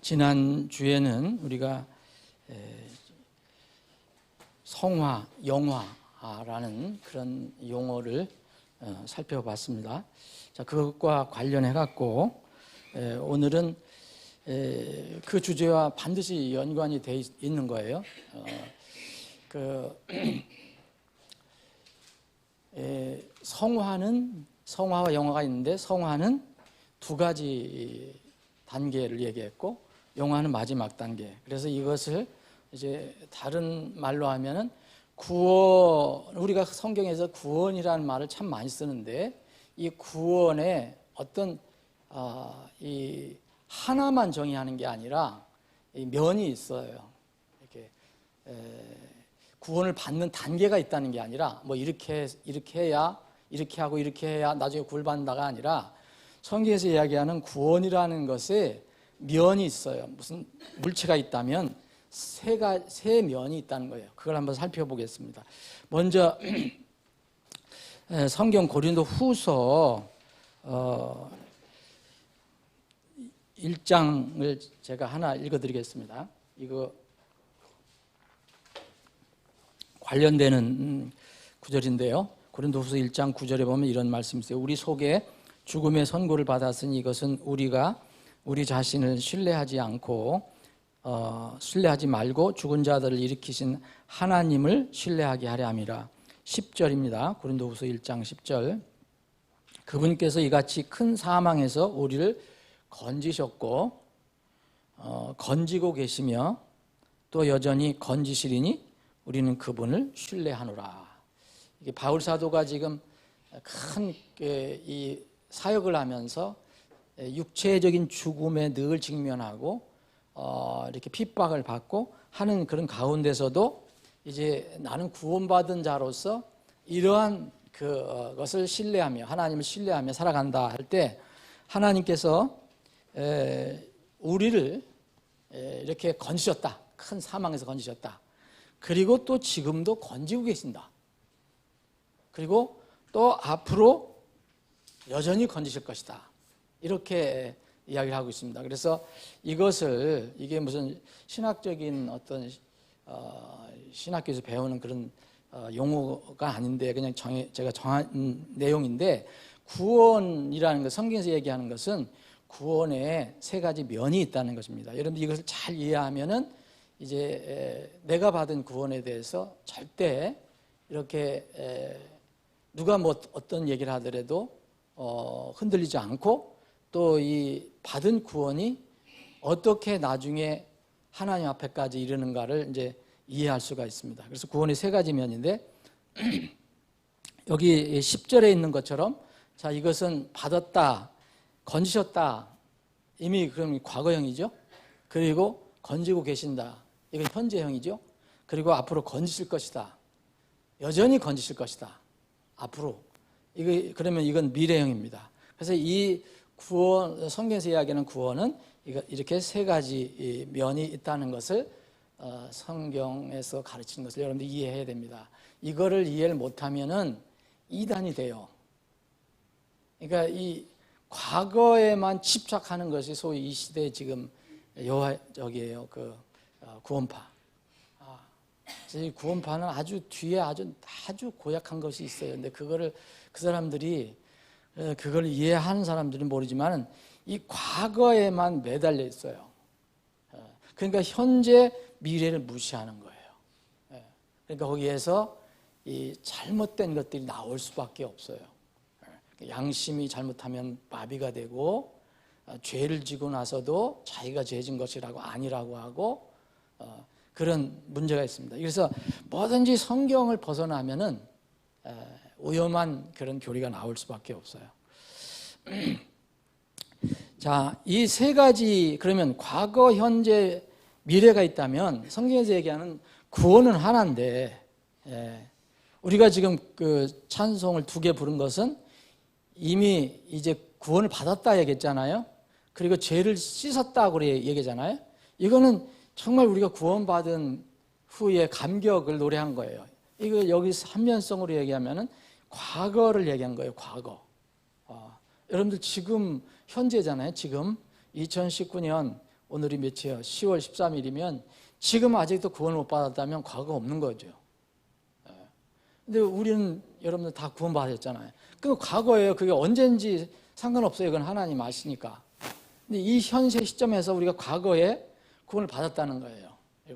지난 주에는 우리가 성화, 영화라는 그런 용어를 살펴봤습니다. 자, 그것과 관련해 갖고 오늘은 그 주제와 반드시 연관이 돼 있는 거예요. 성화와 영화가 있는데, 성화는 두 가지 단계를 얘기했고 영화는 마지막 단계. 그래서 이것을 이제 다른 말로 하면은 구원, 우리가 성경에서 구원이라는 말을 참 많이 쓰는데, 이 구원에 어떤 이 하나만 정의하는 게 아니라 이 면이 있어요. 이렇게 구원을 받는 단계가 있다는 게 아니라 뭐 이렇게 해야, 이렇게 하고 이렇게 해야 나중에 구원받는다가 아니라, 성경에서 이야기하는 구원이라는 것에 면이 있어요. 무슨 물체가 있다면 세 면이 있다는 거예요. 그걸 한번 살펴보겠습니다. 먼저 성경 고린도후서 1장을 제가 하나 읽어드리겠습니다. 이거 관련되는 구절인데요. 고린도후서 1장 9절에 보면 이런 말씀이 있어요. 우리 속에 죽음의 선고를 받았으니 이것은 우리가 우리 자신을 신뢰하지 말고 죽은 자들을 일으키신 하나님을 신뢰하게 하려 함이라. 10절입니다. 고린도후서 1장 10절. 그분께서 이같이 큰 사망에서 우리를 건지셨고 건지고 계시며 또 여전히 건지시리니 우리는 그분을 신뢰하노라. 이게 바울 사도가 지금 큰 이 사역을 하면서 육체적인 죽음에 늘 직면하고 이렇게 핍박을 받고 하는 그런 가운데서도 이제 나는 구원받은 자로서 이러한 그것을 신뢰하며, 하나님을 신뢰하며 살아간다 할 때, 하나님께서 우리를 이렇게 건지셨다. 큰 사망에서 건지셨다. 그리고 또 지금도 건지고 계신다. 그리고 또 앞으로 여전히 건지실 것이다. 이렇게 이야기를 하고 있습니다. 그래서 이게 무슨 신학적인 어떤 신학교에서 배우는 그런 용어가 아닌데, 그냥 제가 정한 내용인데, 구원이라는 것, 성경에서 얘기하는 것은 구원에 세 가지 면이 있다는 것입니다. 여러분 이것을 잘 이해하면은 이제 내가 받은 구원에 대해서 절대 이렇게 누가 뭐 어떤 얘기를 하더라도 흔들리지 않고, 또 이 받은 구원이 어떻게 나중에 하나님 앞에까지 이르는가를 이제 이해할 수가 있습니다. 그래서 구원의 세 가지 면인데, 여기 10절에 있는 것처럼, 자, 이것은 받았다, 건지셨다, 이미 그럼 과거형이죠. 그리고 건지고 계신다, 이건 현재형이죠. 그리고 앞으로 건지실 것이다, 여전히 건지실 것이다, 앞으로. 그러면 이건 미래형입니다. 그래서 이 구원, 성경에서 이야기하는 구원은 이렇게 세 가지 면이 있다는 것을 성경에서 가르치는 것을 여러분들이 이해해야 됩니다. 이거를 이해를 못하면은 이단이 돼요. 그러니까 이 과거에만 집착하는 것이 소위 이 시대의 지금 여기에요. 구원파. 이 구원파는 아주 뒤에 아주 고약한 것이 있어요. 근데 그 사람들이, 그걸 이해하는 사람들은 모르지만 이 과거에만 매달려 있어요. 그러니까 현재 미래를 무시하는 거예요. 그러니까 거기에서 이 잘못된 것들이 나올 수밖에 없어요. 양심이 잘못하면 마비가 되고, 죄를 지고 나서도 자기가 죄진 것이라고 아니라고 하고, 그런 문제가 있습니다. 그래서 뭐든지 성경을 벗어나면은 위험한 그런 교리가 나올 수밖에 없어요. 자, 이 세 가지, 그러면 과거, 현재, 미래가 있다면 성경에서 얘기하는 구원은 하나인데, 우리가 지금 그 찬송을 2개 부른 것은 이미 이제 구원을 받았다 얘기했잖아요. 그리고 죄를 씻었다고 얘기하잖아요. 이거는 정말 우리가 구원받은 후에 감격을 노래한 거예요. 이거 여기 삼면성으로 얘기하면은 과거를 얘기한 거예요. 과거. 여러분들 지금 현재잖아요. 지금 2019년 오늘이 며칠이에요? 10월 13일이면 지금 아직도 구원을 못 받았다면 과거가 없는 거죠. 근데 우리는 여러분들 다 구원 받았잖아요. 그 과거예요. 그게 언제인지 상관없어요. 그건 하나님 아시니까. 근데 이 현재 시점에서 우리가 과거에 구원을 받았다는 거예요.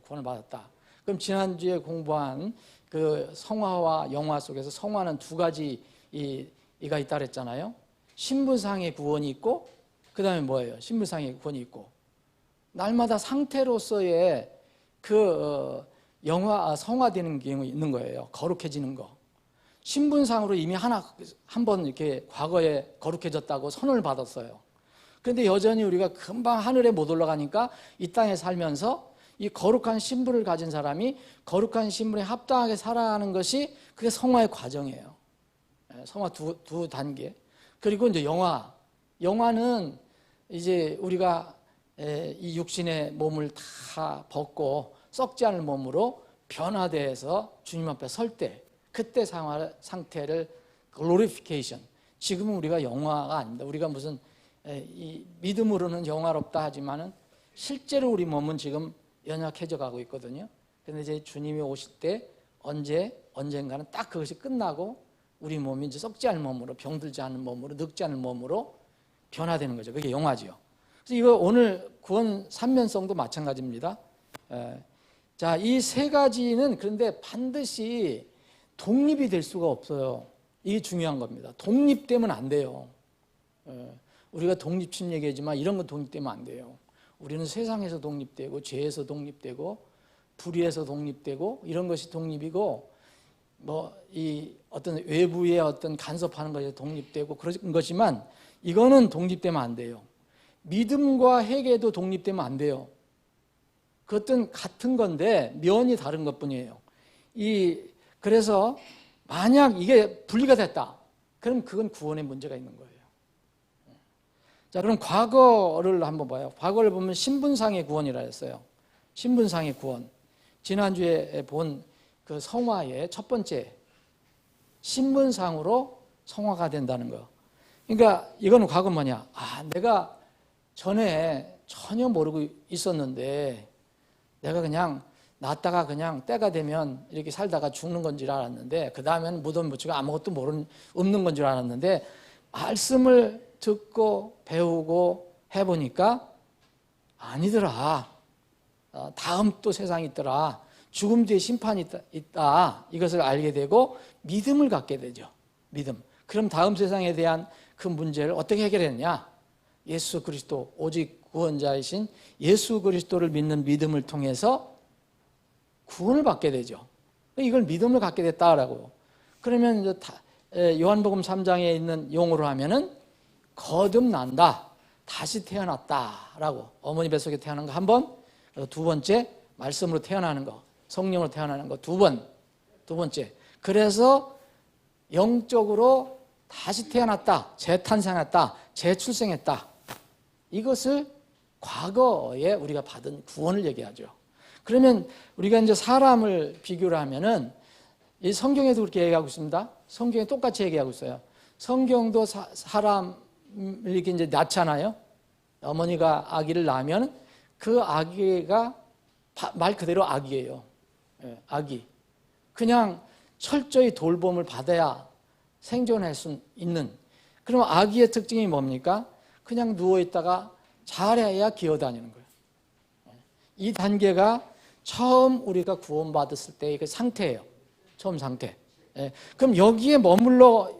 구원을 받았다. 그럼 지난주에 공부한 그 성화와 영화 속에서 성화는 두 가지 이가 있다 그랬잖아요. 신분상의 구원이 있고 그 다음에 뭐예요? 신분상의 구원이 있고 날마다 상태로서의 그 성화되는 게 있는 거예요. 거룩해지는 거. 신분상으로 이미 한 번 이렇게 과거에 거룩해졌다고 선언을 받았어요. 그런데 여전히 우리가 금방 하늘에 못 올라가니까 이 땅에 살면서 이 거룩한 신분을 가진 사람이 거룩한 신분에 합당하게 살아가는 것이 그게 성화의 과정이에요. 성화 두 단계. 그리고 이제 영화는 이제 우리가 이 육신의 몸을 다 벗고 썩지 않을 몸으로 변화돼서 주님 앞에 설 때 그때 상태를 글로리피케이션. 지금은 우리가 영화가 아닙니다. 우리가 무슨 이 믿음으로는 영화롭다 하지만은 실제로 우리 몸은 지금 연약해져 가고 있거든요. 그런데 이제 주님이 오실 때 언젠가는 딱 그것이 끝나고 우리 몸이 이제 썩지 않은 몸으로 병들지 않은 몸으로 늙지 않은 몸으로 변화되는 거죠. 그게 영화지요. 그래서 이거 오늘 구원 삼면성도 마찬가지입니다. 자, 이 세 가지는 그런데 반드시 독립이 될 수가 없어요. 이게 중요한 겁니다. 독립되면 안 돼요. 우리가 독립심 얘기하지만 이런 건 독립되면 안 돼요. 우리는 세상에서 독립되고 죄에서 독립되고 불의에서 독립되고 이런 것이 독립이고 뭐 이 어떤 외부의 어떤 간섭하는 것에 독립되고 그런 것이지만 이거는 독립되면 안 돼요. 믿음과 회개도 독립되면 안 돼요. 그것은 같은 건데 면이 다른 것뿐이에요. 그래서 만약 이게 분리가 됐다, 그럼 그건 구원에 문제가 있는 거예요. 자, 그럼 과거를 한번 봐요. 과거를 보면 신분상의 구원이라 했어요. 신분상의 구원. 지난주에 본 그 성화의 첫 번째 신분상으로 성화가 된다는 거. 그러니까 이거는 과거 뭐냐? 내가 전에 전혀 모르고 있었는데 내가 그냥 낳았다가 그냥 때가 되면 이렇게 살다가 죽는 건 줄 알았는데 그 다음에는 무덤 묻히고 아무것도 없는 건 줄 알았는데 말씀을 듣고 배우고 해보니까 아니더라. 다음 또 세상이 있더라. 죽음 뒤에 심판이 있다. 이것을 알게 되고 믿음을 갖게 되죠. 믿음. 그럼 다음 세상에 대한 그 문제를 어떻게 해결했냐? 예수 그리스도 오직 구원자이신 예수 그리스도를 믿는 믿음을 통해서 구원을 받게 되죠. 이걸 믿음을 갖게 됐다라고. 그러면 이제 요한복음 3장에 있는 용어로 하면은 거듭난다, 다시 태어났다라고. 어머니 뱃속에 태어난 거 한 번, 두 번째 말씀으로 태어나는 거, 성령으로 태어나는 거 두 번째. 그래서 영적으로 다시 태어났다, 재탄생했다, 재출생했다. 이것을 과거에 우리가 받은 구원을 얘기하죠. 그러면 우리가 이제 사람을 비교를 하면은 이 성경에도 그렇게 얘기하고 있습니다. 성경에 똑같이 얘기하고 있어요. 성경도 사람을 이렇게 이제 낳잖아요. 어머니가 아기를 낳으면 그 아기가 말 그대로 아기예요. 아기. 그냥 철저히 돌봄을 받아야 생존할 수 있는. 그럼 아기의 특징이 뭡니까? 그냥 누워있다가 잘해야 기어다니는 거예요. 이 단계가 처음 우리가 구원받았을 때의 그 상태예요. 처음 상태. 그럼 여기에 머물러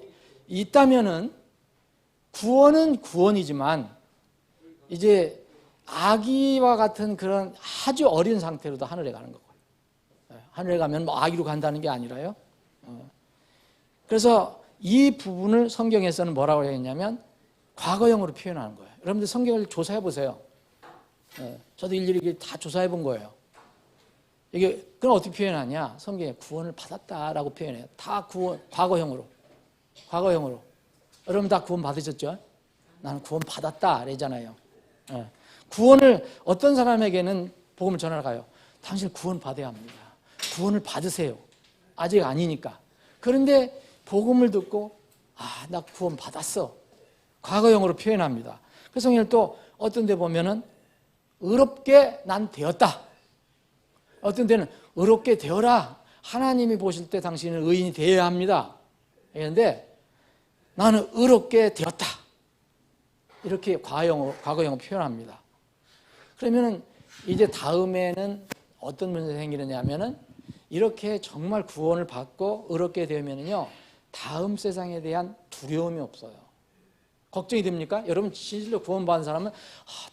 있다면은 구원은 구원이지만 이제 아기와 같은 그런 아주 어린 상태로도 하늘에 가는 거고요. 하늘에 가면 뭐 아기로 간다는 게 아니라요. 그래서 이 부분을 성경에서는 뭐라고 했냐면 과거형으로 표현하는 거예요. 여러분들 성경을 조사해 보세요. 저도 일일이 다 조사해 본 거예요. 이게 그럼 어떻게 표현하냐? 성경에 구원을 받았다라고 표현해요. 다 구원 과거형으로. 여러분 다 구원 받으셨죠? 나는 구원 받았다 그러잖아요. 구원을 어떤 사람에게는 복음을 전하러 가요. 당신 구원 받아야 합니다. 구원을 받으세요. 아직 아니니까. 그런데 복음을 듣고 나 구원 받았어. 과거형으로 표현합니다. 그래서 성경을 또 어떤 데 보면은 의롭게 난 되었다. 어떤 데는 의롭게 되어라. 하나님이 보실 때 당신은 의인이 되어야 합니다. 그런데 나는 의롭게 되었다. 이렇게 과거형으로 표현합니다. 그러면은 이제 다음에는 어떤 문제가 생기느냐 하면은 이렇게 정말 구원을 받고 의롭게 되면은요, 다음 세상에 대한 두려움이 없어요. 걱정이 됩니까? 여러분 진실로 구원받은 사람은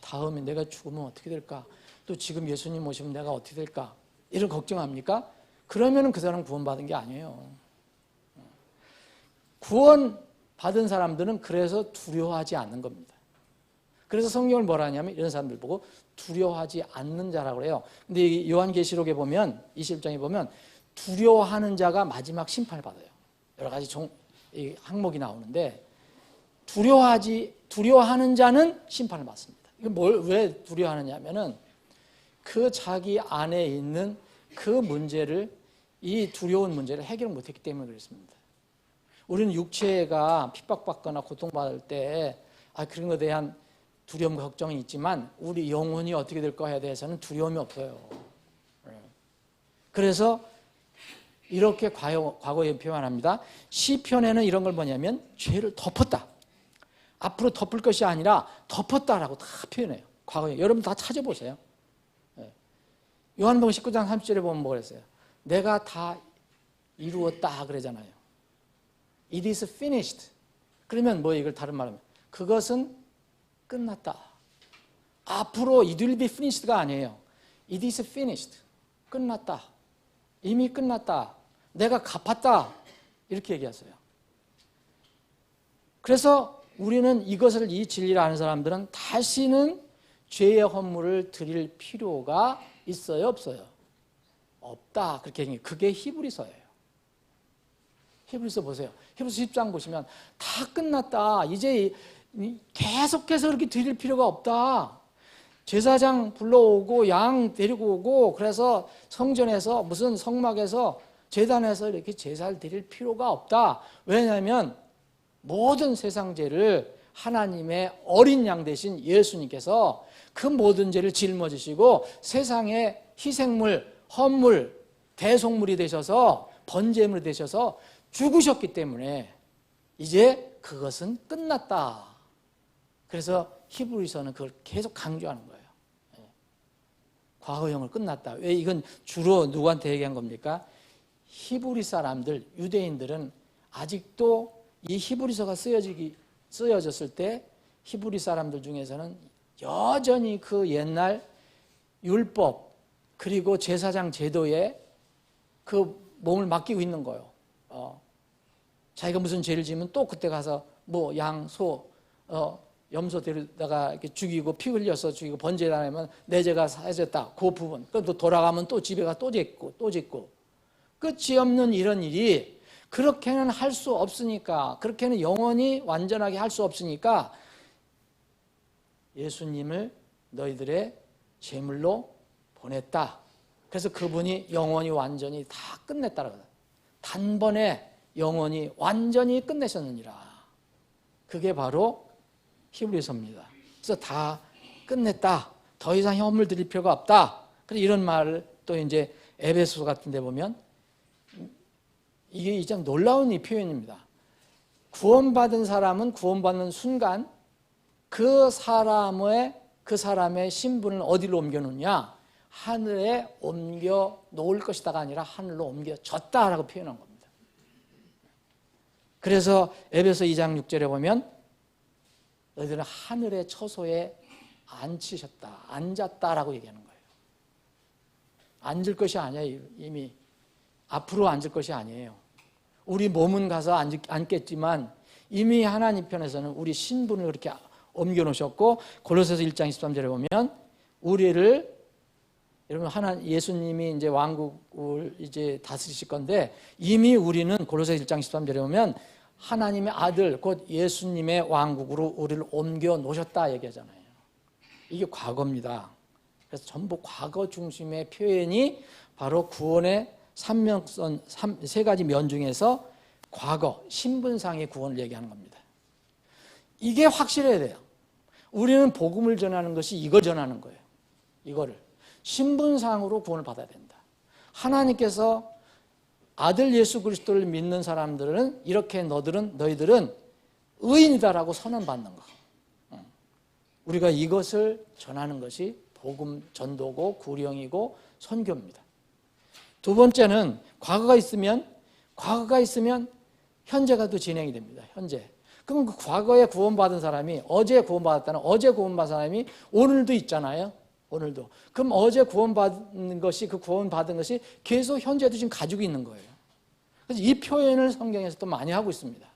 다음에 내가 죽으면 어떻게 될까? 또 지금 예수님 오시면 내가 어떻게 될까? 이런 걱정합니까? 그러면은 그 사람은 구원받은 게 아니에요. 구원받은 사람들은 그래서 두려워하지 않는 겁니다. 그래서 성경을 뭐라 하냐면 이런 사람들 보고 두려워하지 않는 자라고 해요. 근데 요한계시록에 보면 21장에 보면 두려워하는 자가 마지막 심판을 받아요. 여러 가지 항목이 나오는데 두려워하는 자는 심판을 받습니다. 이건 왜 두려워하느냐 하면은 그 자기 안에 있는 그 문제를, 이 두려운 문제를 해결 못했기 때문에 그렇습니다. 우리는 육체가 핍박받거나 고통받을 때 그런 것에 대한 두려움과 걱정이 있지만 우리 영혼이 어떻게 될 거에 대해서는 두려움이 없어요. 그래서 이렇게 과거에 표현합니다. 시편에는 이런 걸 뭐냐면 죄를 덮었다. 앞으로 덮을 것이 아니라 덮었다라고 다 표현해요. 과거에. 여러분 다 찾아보세요. 요한복음 19장 30절에 보면 뭐가 그랬어요? 내가 다 이루었다 그러잖아요. It is finished. 그러면 뭐 이걸 다른 말로 하면 그것은 끝났다. 앞으로 it will be finished가 아니에요. It is finished. 끝났다. 이미 끝났다. 내가 갚았다. 이렇게 얘기하세요. 그래서 우리는 이것을, 이 진리를 아는 사람들은 다시는 죄의 헌물을 드릴 필요가 있어요, 없어요? 없다. 그렇게 얘기해요. 그게 히브리서예요. 히브리서 보세요. 히브리서 10장 보시면 다 끝났다. 이제 계속해서 그렇게 드릴 필요가 없다. 제사장 불러오고 양 데리고 오고 그래서 성전에서 무슨 성막에서 제단에서 이렇게 제사를 드릴 필요가 없다. 왜냐하면 모든 세상 죄를 하나님의 어린 양 대신 예수님께서 그 모든 죄를 짊어지시고 세상의 희생물, 헌물, 대속물이 되셔서 번제물이 되셔서 죽으셨기 때문에 이제 그것은 끝났다. 그래서 히브리서는 그걸 계속 강조하는 거예요. 과거형을 끝났다. 왜 이건 주로 누구한테 얘기한 겁니까? 히브리 사람들, 유대인들은 아직도 이 히브리서가 쓰여졌을 때 히브리 사람들 중에서는 여전히 그 옛날 율법 그리고 제사장 제도에 그 몸을 맡기고 있는 거예요. 자기가 무슨 죄를 지으면 또 그때 가서 뭐 양, 소, 염소 데려다가 이렇게 죽이고 피 흘려서 죽이고 번제를 하면 내 죄가 사해졌다. 그 부분. 또 돌아가면 또 집에 가 또 짓고 끝이 없는 이런 일이 그렇게는 할 수 없으니까, 그렇게는 영원히 완전하게 할 수 없으니까 예수님을 너희들의 제물로 보냈다. 그래서 그분이 영원히 완전히 다 끝냈다라고. 단번에 영원히 완전히 끝내셨느니라. 그게 바로 히브리서입니다. 그래서 다 끝냈다. 더 이상 헌물 드릴 필요가 없다. 그래서 이런 말을 또 이제 에베소서 같은 데 보면 이게 참 놀라운 이 표현입니다. 구원받은 사람은 구원받는 순간 그 사람의 신분을 어디로 옮겨 놓냐? 하늘에 옮겨 놓을 것이다가 아니라 하늘로 옮겨졌다라고 표현한 겁니다. 그래서 에베소 2장 6절에 보면 너희들은 하늘의 처소에 앉았다라고 얘기하는 거예요. 앉을 것이 아니에요. 이미 앞으로 앉을 것이 아니에요. 우리 몸은 가서 앉겠지만 이미 하나님 편에서는 우리 신분을 그렇게 옮겨 놓으셨고, 골로새서 1장 23절에 보면 우리를, 여러분 예수님이 이제 왕국을 이제 다스리실 건데 이미 우리는 골로새서 1장 13절에 보면 하나님의 아들 곧 예수님의 왕국으로 우리를 옮겨 놓으셨다 얘기하잖아요. 이게 과거입니다. 그래서 전부 과거 중심의 표현이 바로 구원의 삼명선 세 가지 면 중에서 과거 신분상의 구원을 얘기하는 겁니다. 이게 확실해야 돼요. 우리는 복음을 전하는 것이 이걸 전하는 거예요. 이거를 신분상으로 구원을 받아야 된다. 하나님께서 아들 예수 그리스도를 믿는 사람들은 이렇게 너희들은 의인이다라고 선언받는 거. 우리가 이것을 전하는 것이 복음 전도고 구령이고 선교입니다. 두 번째는 과거가 있으면 현재가 또 진행이 됩니다. 현재. 그럼 그 과거에 구원받은 사람이 어제 구원받았다는 어제 구원받은 사람이 오늘도 있잖아요. 오늘도. 그럼 어제 구원받은 것이 그 구원받은 것이 계속 현재도 지금 가지고 있는 거예요. 그래서 이 표현을 성경에서 또 많이 하고 있습니다.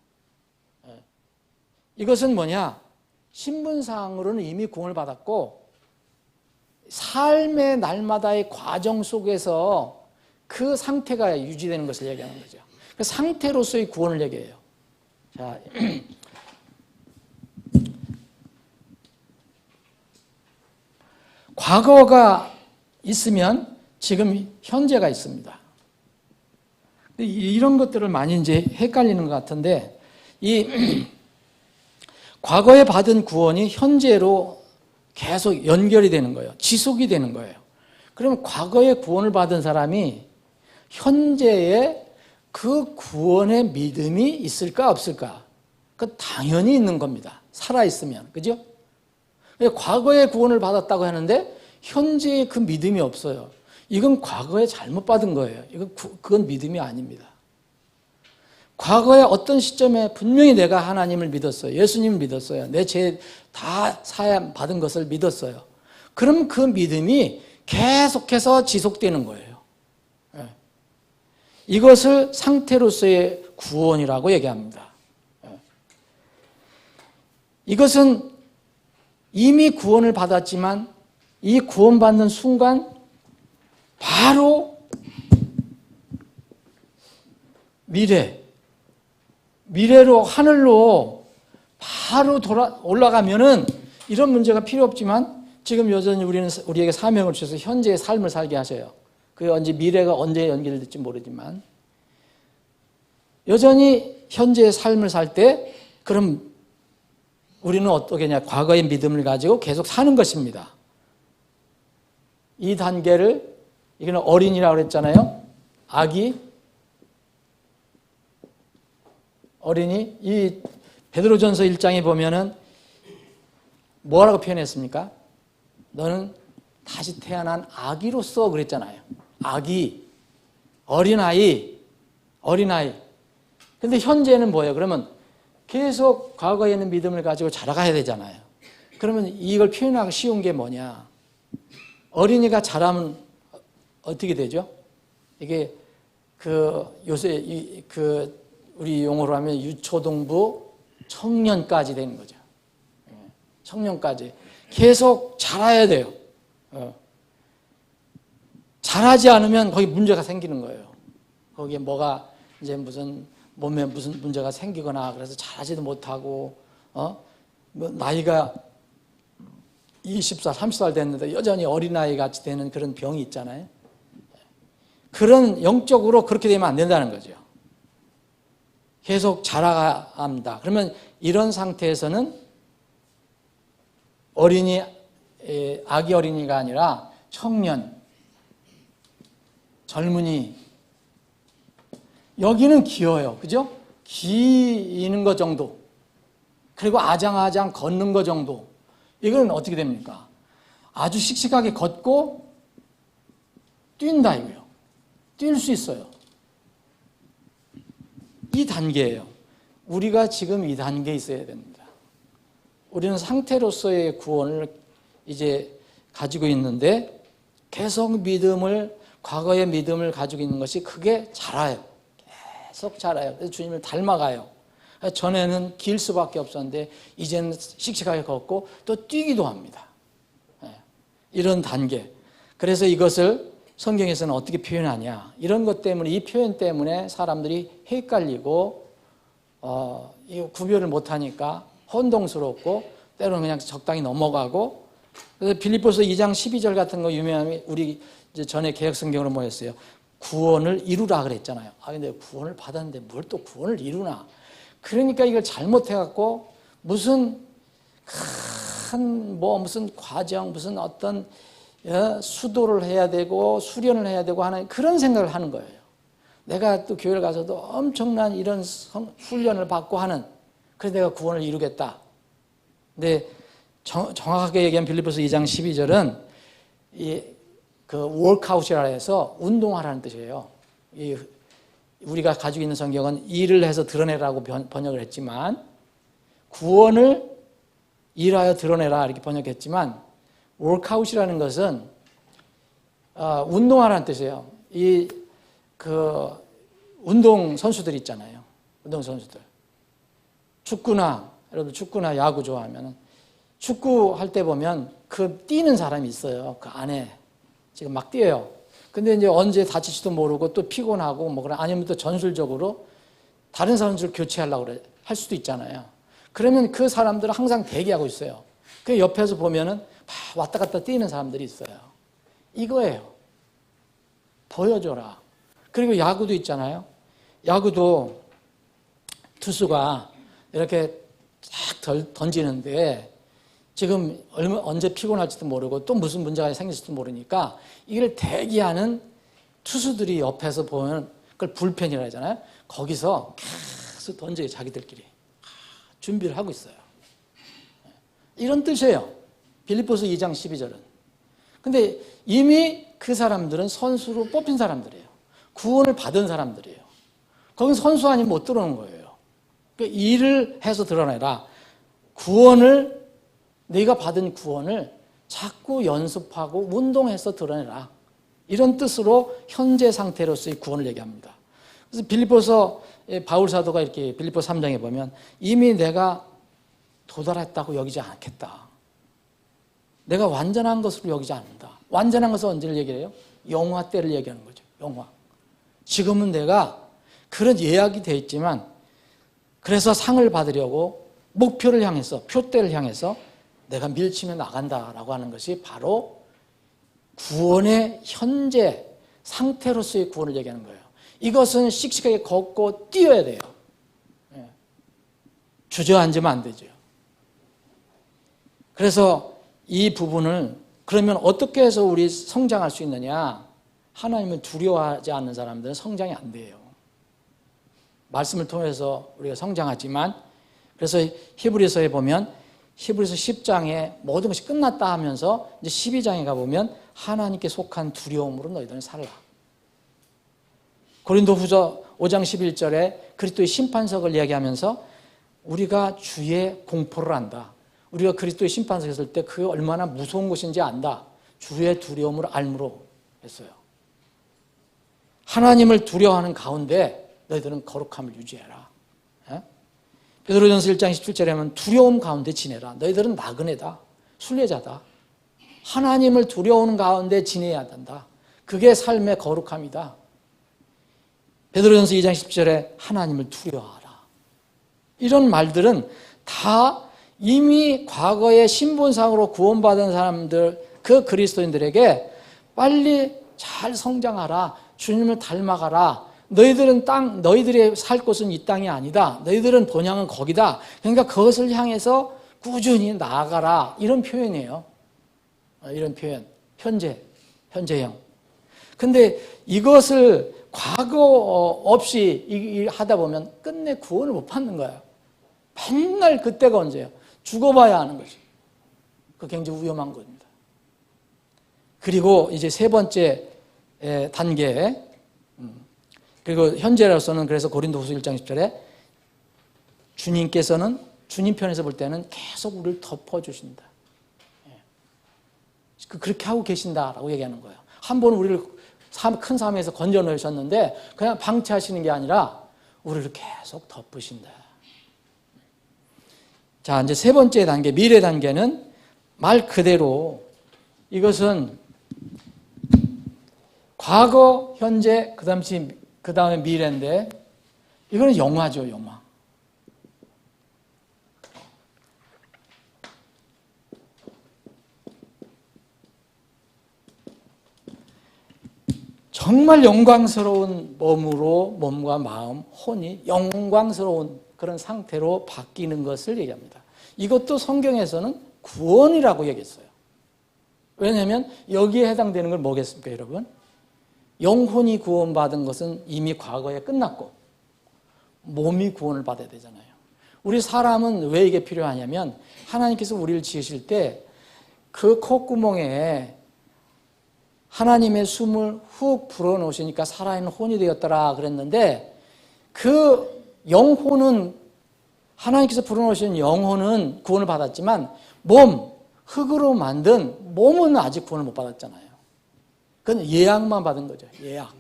이것은 뭐냐? 신분상으로는 이미 구원을 받았고 삶의 날마다의 과정 속에서 그 상태가 유지되는 것을 얘기하는 거죠. 그 상태로서의 구원을 얘기해요. 자, 과거가 있으면 지금 현재가 있습니다. 이런 것들을 많이 이제 헷갈리는 것 같은데, 이 과거에 받은 구원이 현재로 계속 연결이 되는 거예요. 지속이 되는 거예요. 그럼 과거에 구원을 받은 사람이 현재에 그 구원의 믿음이 있을까 없을까? 그 당연히 있는 겁니다. 살아있으면. 그죠? 과거에 구원을 받았다고 하는데 현재에 그 믿음이 없어요. 이건 과거에 잘못 받은 거예요. 그건 믿음이 아닙니다. 과거에 어떤 시점에 분명히 내가 하나님을 믿었어요. 예수님을 믿었어요. 내 죄 다 사함 받은 것을 믿었어요. 그럼 그 믿음이 계속해서 지속되는 거예요. 이것을 상태로서의 구원이라고 얘기합니다. 이것은 이미 구원을 받았지만 이 구원받는 순간 바로 미래로 하늘로 바로 올라가면은 이런 문제가 필요 없지만 지금 여전히 우리에게 사명을 주셔서 현재의 삶을 살게 하셔요. 그게 미래가 언제 연결될지 모르지만 여전히 현재의 삶을 살 때 그럼 우리는 어떻게냐? 과거의 믿음을 가지고 계속 사는 것입니다. 이 단계를 이거는 어린이라고 그랬잖아요. 어린이. 이 베드로전서 1장에 보면은 뭐라고 표현했습니까? 너는 다시 태어난 아기로서 그랬잖아요. 아기, 어린아이. 근데 현재는 뭐예요? 그러면 계속 과거에 있는 믿음을 가지고 자라가야 되잖아요. 그러면 이걸 표현하기 쉬운 게 뭐냐? 어린이가 자라면 어떻게 되죠? 이게 요새 우리 용어로 하면 유초등부 청년까지 되는 거죠. 청년까지 계속 자라야 돼요. 자라지 않으면 거기 문제가 생기는 거예요. 거기에 뭐가 이제 몸에 무슨 문제가 생기거나 그래서 자라지도 못하고 나이가 20살, 30살 됐는데 여전히 어린아이 같이 되는 그런 병이 있잖아요. 그런 영적으로 그렇게 되면 안 된다는 거죠. 계속 자라야 합니다. 그러면 이런 상태에서는 아기 어린이가 아니라 청년, 젊은이, 여기는 기어요. 그죠? 기이는 것 정도. 그리고 아장아장 걷는 것 정도. 이건 어떻게 됩니까? 아주 씩씩하게 걷고 뛴다 이거예요. 뛸 수 있어요. 이 단계예요. 우리가 지금 이 단계에 있어야 됩니다. 우리는 상태로서의 구원을 이제 가지고 있는데 계속 과거의 믿음을 가지고 있는 것이 그게 자라요. 계속 자라요. 그래서 주님을 닮아가요. 전에는 길 수밖에 없었는데 이제는 씩씩하게 걷고 또 뛰기도 합니다. 이런 단계. 그래서 이것을 성경에서는 어떻게 표현하냐. 이런 것 때문에, 이 표현 때문에 사람들이 헷갈리고 이 구별을 못하니까 혼동스럽고 때로는 그냥 적당히 넘어가고. 그래서 빌립보서 2장 12절 같은 거 유명하면 우리 이제 전에 개혁성경으로 뭐였어요? 구원을 이루라 그랬잖아요. 근데 구원을 받았는데 뭘 또 구원을 이루나? 그러니까 이걸 잘못해갖고 무슨 무슨 과정, 무슨 어떤 수도를 해야 되고 수련을 해야 되고 하는 그런 생각을 하는 거예요. 내가 또 교회를 가서도 엄청난 이런 훈련을 받고 하는, 그래서 내가 구원을 이루겠다. 근데 정확하게 얘기하면 빌립보서 2장 12절은 그 워크아웃이라 해서 운동하라는 뜻이에요. 우리가 가지고 있는 성경은 일을 해서 드러내라고 번역을 했지만, 구원을 일하여 드러내라 이렇게 번역했지만, 워크아웃이라는 것은 운동하라는 뜻이에요. 운동 선수들 있잖아요. 운동 선수들. 여러분 축구나 야구 좋아하면 축구 할 때 보면 그 뛰는 사람이 있어요. 그 안에 지금 막 뛰어요. 근데 이제 언제 다칠지도 모르고 또 피곤하고 아니면 또 전술적으로 다른 선수를 교체하려고 할 수도 있잖아요. 그러면 그 사람들은 항상 대기하고 있어요. 그 옆에서 보면은 왔다 갔다 뛰는 사람들이 있어요. 이거예요. 보여줘라. 그리고 야구도 있잖아요. 야구도 투수가 이렇게 쫙 던지는데 지금 언제 피곤할지도 모르고 또 무슨 문제가 생길지도 모르니까 이걸 대기하는 투수들이 옆에서 보면 그걸 불펜이라 하잖아요. 거기서 계속 던져요. 자기들끼리 준비를 하고 있어요. 이런 뜻이에요. 빌립보서 2장 12절은. 근데 이미 그 사람들은 선수로 뽑힌 사람들이에요. 구원을 받은 사람들이에요. 거긴 선수 아니면 못 들어오는 거예요. 그러니까 일을 해서 드러내라. 네가 받은 구원을 자꾸 연습하고 운동해서 드러내라. 이런 뜻으로 현재 상태로서의 구원을 얘기합니다. 그래서 빌립보서 바울 사도가 이렇게 빌립보 3장에 보면 이미 내가 도달했다고 여기지 않겠다. 내가 완전한 것으로 여기지 않는다. 완전한 것은 언제를 얘기해요? 영화 때를 얘기하는 거죠. 영화. 지금은 내가 그런 예약이 되어 있지만 그래서 상을 받으려고 목표를 향해서 표대를 향해서 내가 밀치며 나간다라고 하는 것이 바로 구원의 현재 상태로서의 구원을 얘기하는 거예요. 이것은 씩씩하게 걷고 뛰어야 돼요. 주저앉으면 안 되죠. 그래서 이 부분을 그러면 어떻게 해서 우리 성장할 수 있느냐? 하나님을 두려워하지 않는 사람들은 성장이 안 돼요. 말씀을 통해서 우리가 성장하지만, 그래서 히브리서에 보면 히브리서 10장에 모든 것이 끝났다 하면서 이제 12장에 가보면 하나님께 속한 두려움으로 너희들은 살라. 고린도후서 5장 11절에 그리스도의 심판석을 이야기하면서 우리가 주의 공포를 안다. 우리가 그리스도의 심판석에 있을 때 그게 얼마나 무서운 것인지 안다. 주의 두려움을 알므로 했어요. 하나님을 두려워하는 가운데 너희들은 거룩함을 유지해라. 베드로전서 1장 17절에 하면 두려움 가운데 지내라. 너희들은 나그네다. 순례자다. 하나님을 두려우는 가운데 지내야 한다. 그게 삶의 거룩함이다. 베드로전서 2장 10절에 하나님을 두려워하라. 이런 말들은 다 이미 과거에 신분상으로 구원받은 사람들, 그 그리스도인들에게 빨리 잘 성장하라. 주님을 닮아가라. 너희들의 살 곳은 이 땅이 아니다. 너희들은 본향은 거기다. 그러니까 그것을 향해서 꾸준히 나아가라. 이런 표현이에요. 이런 표현. 현재형. 근데 이것을 과거 없이 하다 보면 끝내 구원을 못 받는 거예요. 맨날 그때가 언제예요? 죽어봐야 하는 거죠. 그 굉장히 위험한 겁니다. 그리고 이제 세 번째 단계, 그리고 현재로서는 그래서 고린도후서 1장 10절에 주님께서는 주님 편에서 볼 때는 계속 우리를 덮어주신다. 그렇게 하고 계신다라고 얘기하는 거예요. 한 번 우리를 큰 삶에서 건져 넣으셨는데 그냥 방치하시는 게 아니라 우리를 계속 덮으신다. 자, 이제 세 번째 단계, 미래 단계는 말 그대로 이것은 과거, 현재, 그 다음에 미래인데 이거는 영화죠, 영화. 정말 영광스러운 몸과 마음, 혼이 영광스러운 그런 상태로 바뀌는 것을 얘기합니다. 이것도 성경에서는 구원이라고 얘기했어요. 왜냐하면 여기에 해당되는 걸 뭐겠습니까, 여러분? 영혼이 구원받은 것은 이미 과거에 끝났고 몸이 구원을 받아야 되잖아요. 우리 사람은 왜 이게 필요하냐면 하나님께서 우리를 지으실 때 그 콧구멍에 하나님의 숨을 훅 불어넣으시니까 살아있는 혼이 되었더라 그랬는데 그 영혼은 하나님께서 불어넣으신 영혼은 구원을 받았지만 흙으로 만든 몸은 아직 구원을 못 받았잖아요. 그건 예약만 받은 거죠. 예약.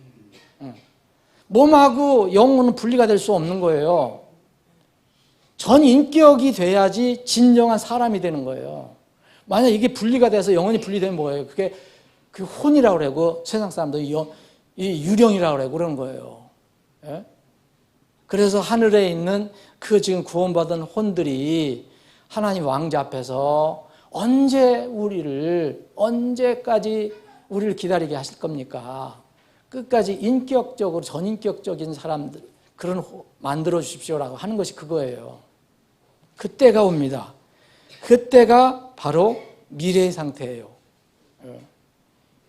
몸하고 영혼은 분리가 될 수 없는 거예요. 전 인격이 돼야지 진정한 사람이 되는 거예요. 만약 이게 분리가 돼서 영혼이 분리되면 뭐예요? 그게 그 혼이라고 그러고 세상 사람들이 이 유령이라고 그러고 그러는 거예요. 예? 그래서 하늘에 있는 그 지금 구원받은 혼들이 하나님 왕자 앞에서 언제까지 우리를 기다리게 하실 겁니까? 끝까지 인격적으로 전인격적인 사람들 그런 만들어 주십시오라고 하는 것이 그거예요. 그때가 옵니다. 그때가 바로 미래의 상태예요.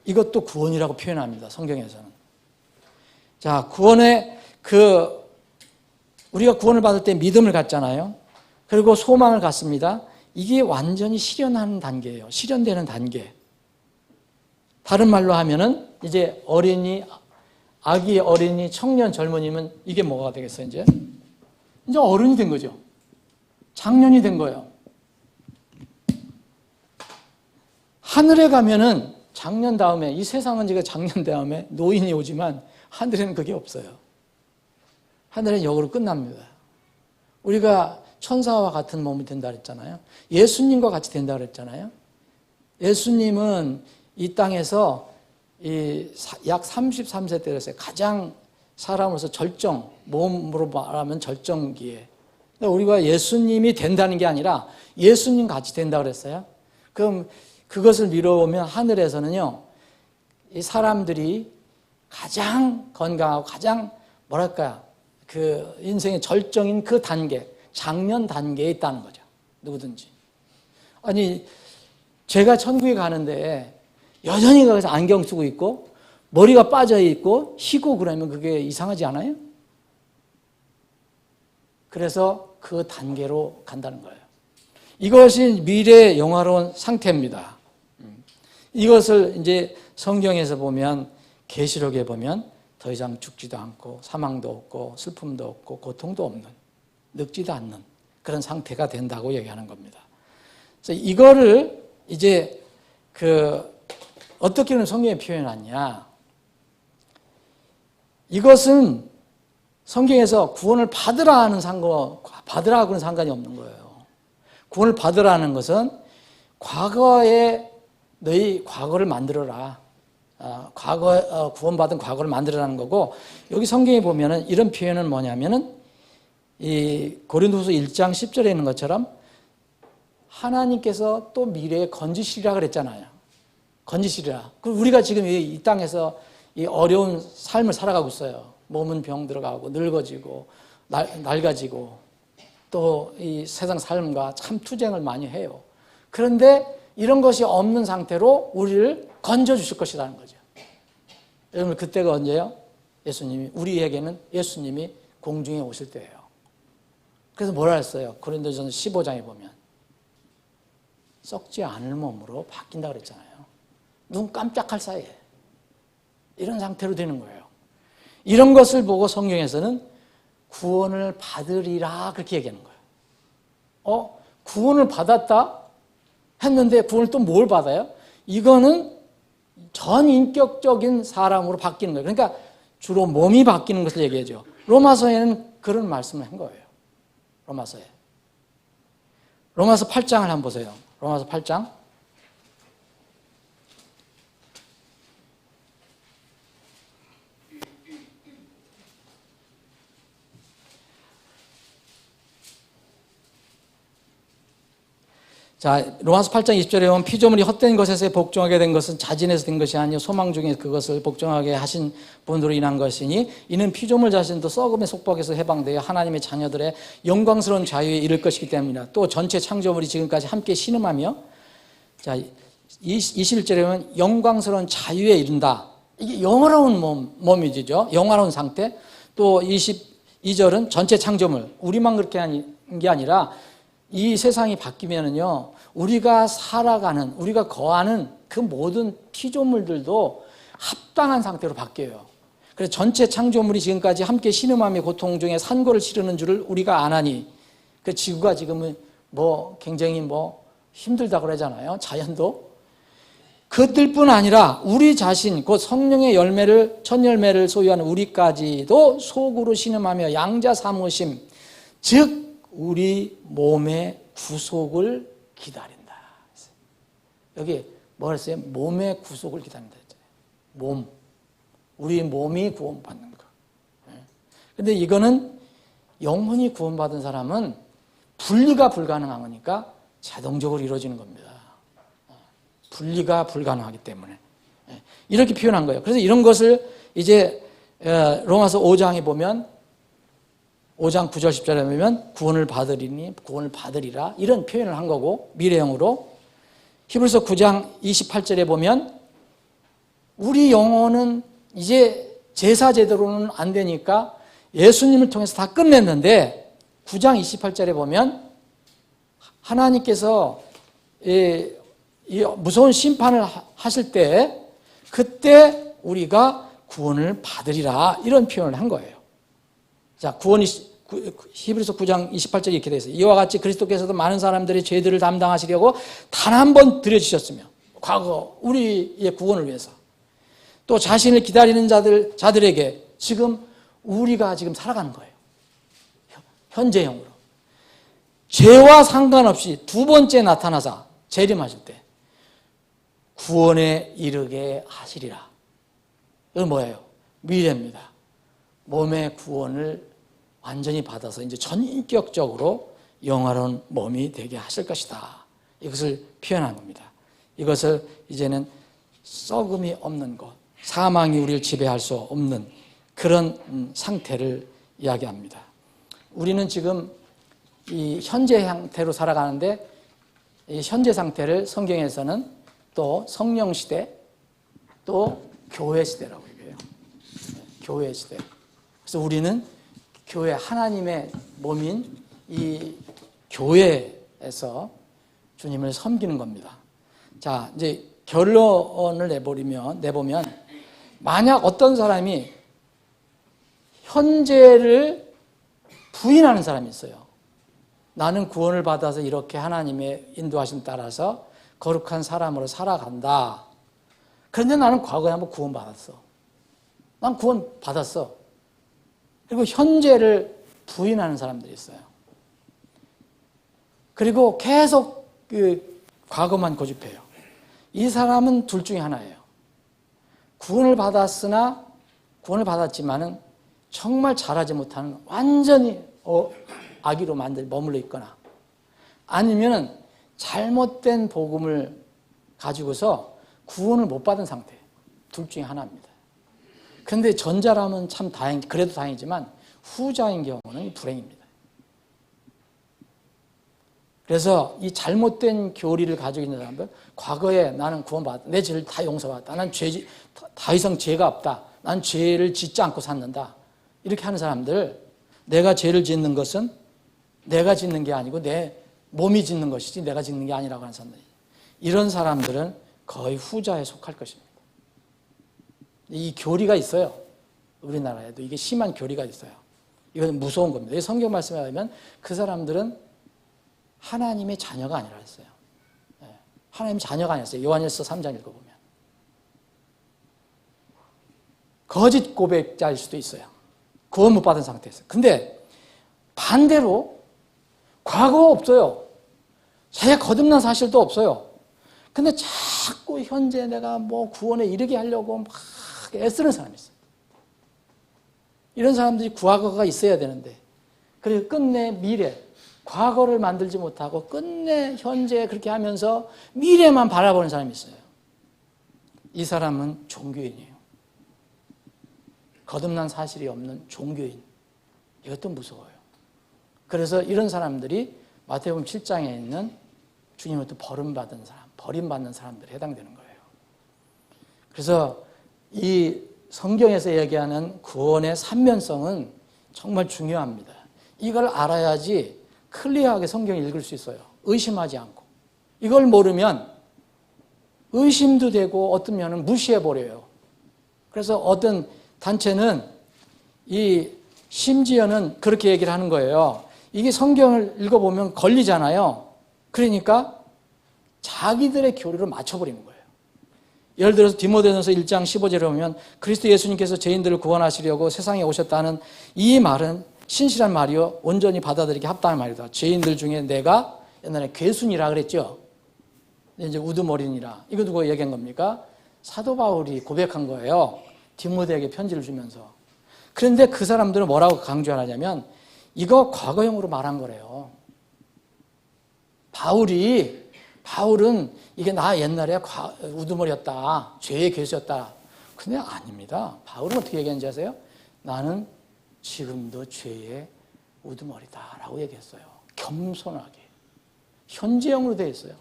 이것도 구원이라고 표현합니다. 성경에서는. 자, 우리가 구원을 받을 때 믿음을 갖잖아요. 그리고 소망을 갖습니다. 이게 완전히 실현하는 단계예요. 실현되는 단계. 다른 말로 하면은 이제 아기, 어린이, 청년, 젊은이면 이게 뭐가 되겠어요, 이제? 이제 어른이 된 거죠. 장년이 된 거예요. 하늘에 가면은 장년 다음에, 이 세상은 지금 장년 다음에 노인이 오지만 하늘에는 그게 없어요. 하늘은 역으로 끝납니다. 우리가 천사와 같은 몸이 된다 그랬잖아요. 예수님과 같이 된다 그랬잖아요. 예수님은 이 땅에서 약 33세 때였어요. 가장 사람으로서 몸으로 말하면 절정기에. 우리가 예수님이 된다는 게 아니라 예수님 같이 된다 그랬어요. 그럼 그것을 미뤄보면 하늘에서는요, 이 사람들이 가장 건강하고 가장 그 인생의 절정인 그 단계, 장년 단계에 있다는 거죠. 누구든지. 아니, 제가 천국에 가는데 여전히 거기서 안경 쓰고 있고 머리가 빠져 있고 희고 그러면 그게 이상하지 않아요? 그래서 그 단계로 간다는 거예요. 이것이 미래의 영화로운 상태입니다. 이것을 이제 성경에서 보면, 계시록에 보면 더 이상 죽지도 않고 사망도 없고 슬픔도 없고 고통도 없는, 늙지도 않는 그런 상태가 된다고 얘기하는 겁니다. 그래서 이거를 이제 어떻게는 성경에 표현하냐? 이것은 성경에서 구원을 받으라는 받으라고는 상관이 없는 거예요. 구원을 받으라는 것은 너희 과거를 만들어라. 구원받은 과거를 만들어라는 거고, 여기 성경에 보면은 이런 표현은 뭐냐면은 이 고린도후서 1장 10절에 있는 것처럼 하나님께서 또 미래에 건지시리라 그랬잖아요. 건지시리라. 우리가 지금 이 땅에서 이 어려운 삶을 살아가고 있어요. 몸은 병 들어가고 늙어지고 낡아지고 또 이 세상 삶과 참 투쟁을 많이 해요. 그런데 이런 것이 없는 상태로 우리를 건져주실 것이라는 거죠. 여러분, 그때가 언제예요? 우리에게는 예수님이 공중에 오실 때예요. 그래서 뭐라 했어요? 고린도전서 15장에 보면 썩지 않을 몸으로 바뀐다 그랬잖아요. 눈 깜짝할 사이에 이런 상태로 되는 거예요. 이런 것을 보고 성경에서는 구원을 받으리라 그렇게 얘기하는 거예요. 구원을 받았다 했는데 구원을 또 뭘 받아요? 이거는 전인격적인 사람으로 바뀌는 거예요. 그러니까 주로 몸이 바뀌는 것을 얘기하죠. 로마서에는 그런 말씀을 한 거예요. 로마서 8장을 한번 보세요. 로마서 8장. 자, 로마서 8장 20절에 보면 피조물이 헛된 것에서 복종하게 된 것은 자진해서 된 것이 아니요 소망 중에 그것을 복종하게 하신 분으로 인한 것이니 이는 피조물 자신도 썩음의 속박에서 해방되어 하나님의 자녀들의 영광스러운 자유에 이를 것이기 때문이다. 또 전체 창조물이 지금까지 함께 신음하며, 자, 21절에 보면 영광스러운 자유에 이른다. 이게 영화로운 몸이죠. 영화로운 상태. 또 22절은 전체 창조물, 우리만 그렇게 하는 게 아니라 이 세상이 바뀌면은요, 우리가 살아가는, 우리가 거하는 그 모든 피조물들도 합당한 상태로 바뀌어요. 그래서 전체 창조물이 지금까지 함께 신음하며 고통 중에 산고를 치르는 줄을 우리가 아나니, 그 지구가 지금은 굉장히 힘들다고 그러잖아요. 자연도. 그들뿐 아니라 우리 자신, 곧 성령의 첫 열매를 소유하는 우리까지도 속으로 신음하며 양자 삼으심, 즉 우리 몸의 구속을 기다린다. 여기 뭐라 했어요? 몸의 구속을 기다린다 했잖아요. 우리 몸이 구원받는 거. 근데 이거는 영혼이 구원받은 사람은 분리가 불가능한 거니까 자동적으로 이루어지는 겁니다. 분리가 불가능하기 때문에 이렇게 표현한 거예요. 그래서 이런 것을 이제 로마서 5장에 보면 5장 9절 10절에 보면 구원을 받으리니 구원을 받으리라 이런 표현을 한 거고, 미래형으로 히브리서 9장 28절에 보면 우리 영혼은 이제 제사 제대로는 안 되니까 예수님을 통해서 다 끝냈는데 9장 28절에 보면 하나님께서 이 무서운 심판을 하실 때 그때 우리가 구원을 받으리라 이런 표현을 한 거예요. 자, 히브리서 9장 28절에 이렇게 되어 있어요. 이와 같이 그리스도께서도 많은 사람들의 죄들을 담당하시려고 단 한 번 드려주셨으며, 과거 우리의 구원을 위해서 또 자신을 기다리는 자들에게 지금 우리가 지금 살아가는 거예요. 현재형으로. 죄와 상관없이 두 번째 나타나사 재림하실 때 구원에 이르게 하시리라. 이건 뭐예요? 미래입니다. 몸의 구원을 완전히 받아서 이제 전인격적으로 영화로운 몸이 되게 하실 것이다. 이것을 표현한 겁니다. 이것을 이제는 썩음이 없는 것, 사망이 우리를 지배할 수 없는 그런 상태를 이야기합니다. 우리는 지금 이 현재 형태로 살아가는데 이 현재 상태를 성경에서는 또 성령 시대, 또 교회 시대라고 얘기해요. 교회 시대. 그래서 우리는 교회, 하나님의 몸인 이 교회에서 주님을 섬기는 겁니다. 자, 이제 결론을 내보면 만약 어떤 사람이 현재를 부인하는 사람이 있어요. 나는 구원을 받아서 이렇게 하나님의 인도하심 따라서 거룩한 사람으로 살아간다. 그런데 나는 과거에 한번 구원받았어. 난 구원받았어. 그리고 현재를 부인하는 사람들이 있어요. 그리고 계속 과거만 고집해요. 이 사람은 둘 중에 하나예요. 구원을 받았지만은 정말 잘하지 못하는 완전히 악의로 머물러 있거나, 아니면은 잘못된 복음을 가지고서 구원을 못 받은 상태. 둘 중에 하나입니다. 그런데 전자라면 참 그래도 다행이지만 후자인 경우는 불행입니다. 그래서 이 잘못된 교리를 가지고 있는 사람들, 과거에 나는 구원받았다, 내 죄를 다 용서받았다, 난 더 이상 죄가 없다, 난 죄를 짓지 않고 샀는다, 이렇게 하는 사람들, 내가 죄를 짓는 것은 내가 짓는 게 아니고 내 몸이 짓는 것이지 내가 짓는 게 아니라고 하는 사람들, 이런 사람들은 거의 후자에 속할 것입니다. 이 교리가 있어요. 우리나라에도 이게 심한 교리가 있어요. 이건 무서운 겁니다. 이 성경 말씀에 의하면 그 사람들은 하나님의 자녀가 아니라 했어요. 하나님의 자녀가 아니었어요. 요한일서 3장 읽어보면. 거짓 고백자일 수도 있어요. 구원 못 받은 상태에서. 근데 반대로 과거 없어요. 자기가 거듭난 사실도 없어요. 근데 자꾸 현재 내가 구원에 이르게 하려고 막 애쓰는 사람이 있어요. 이런 사람들이 과거가 있어야 되는데, 그리고 끝내 미래, 과거를 만들지 못하고 끝내 현재 그렇게 하면서 미래만 바라보는 사람이 있어요. 이 사람은 종교인이에요. 거듭난 사실이 없는 종교인. 이것도 무서워요. 그래서 이런 사람들이 마태복음 7장에 있는 주님으로부터 버림받은 사람, 버림받는 사람들에 해당되는 거예요. 그래서 이 성경에서 얘기하는 구원의 삼면성은 정말 중요합니다. 이걸 알아야지 클리어하게 성경을 읽을 수 있어요. 의심하지 않고. 이걸 모르면 의심도 되고 어떤 면은 무시해버려요. 그래서 어떤 단체는 심지어는 그렇게 얘기를 하는 거예요. 이게 성경을 읽어보면 걸리잖아요. 그러니까 자기들의 교리를 맞춰버리는 거예요. 예를 들어서 디모데전서 1장 15절에 보면 그리스도 예수님께서 죄인들을 구원하시려고 세상에 오셨다는 이 말은 신실한 말이요 온전히 받아들이기 합당한 말이다. 죄인들 중에 내가 옛날에 괴순이라 그랬죠. 이제 우두머리니라. 이거 누가 얘기한 겁니까? 사도 바울이 고백한 거예요. 디모데에게 편지를 주면서. 그런데 그 사람들은 뭐라고 강조하냐면 이거 과거형으로 말한 거래요. 바울은 이게 나 옛날에 우두머리였다. 죄의 괴수였다. 근데 아닙니다. 바울은 어떻게 얘기했는지 아세요? 나는 지금도 죄의 우두머리다라고 얘기했어요. 겸손하게. 현재형으로 되어 있어요.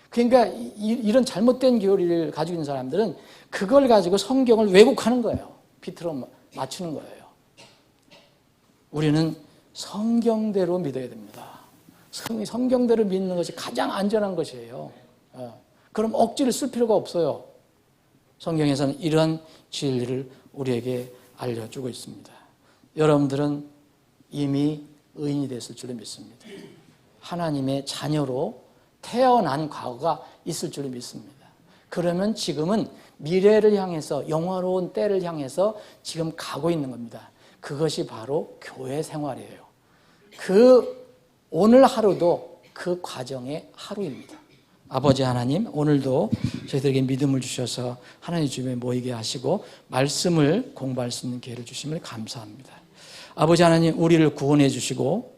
그러니까 이런 잘못된 교리를 가지고 있는 사람들은 그걸 가지고 성경을 왜곡하는 거예요. 비틀어 맞추는 거예요. 우리는 성경대로 믿어야 됩니다. 성경대로 믿는 것이 가장 안전한 것이에요. 그럼 억지를 쓸 필요가 없어요. 성경에서는 이런 진리를 우리에게 알려주고 있습니다. 여러분들은 이미 의인이 됐을 줄로 믿습니다. 하나님의 자녀로 태어난 과거가 있을 줄로 믿습니다. 그러면 지금은 미래를 향해서 영화로운 때를 향해서 지금 가고 있는 겁니다. 그것이 바로 교회 생활이에요. 오늘 하루도 그 과정의 하루입니다. 아버지 하나님, 오늘도 저희들에게 믿음을 주셔서 하나님 주변에 모이게 하시고 말씀을 공부할 수 있는 기회를 주심을 감사합니다. 아버지 하나님, 우리를 구원해 주시고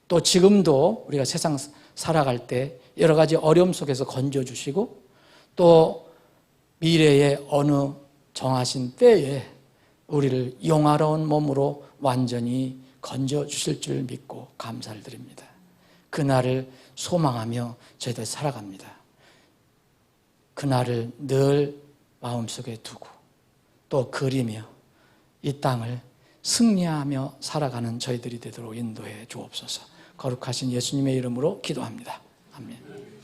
또 지금도 우리가 세상 살아갈 때 여러 가지 어려움 속에서 건져주시고 또 미래의 어느 정하신 때에 우리를 영화로운 몸으로 완전히 건져주실 줄 믿고 감사를 드립니다. 그날을 소망하며 저희들 살아갑니다. 그날을 늘 마음속에 두고 또 그리며 이 땅을 승리하며 살아가는 저희들이 되도록 인도해 주옵소서. 거룩하신 예수님의 이름으로 기도합니다. 아멘.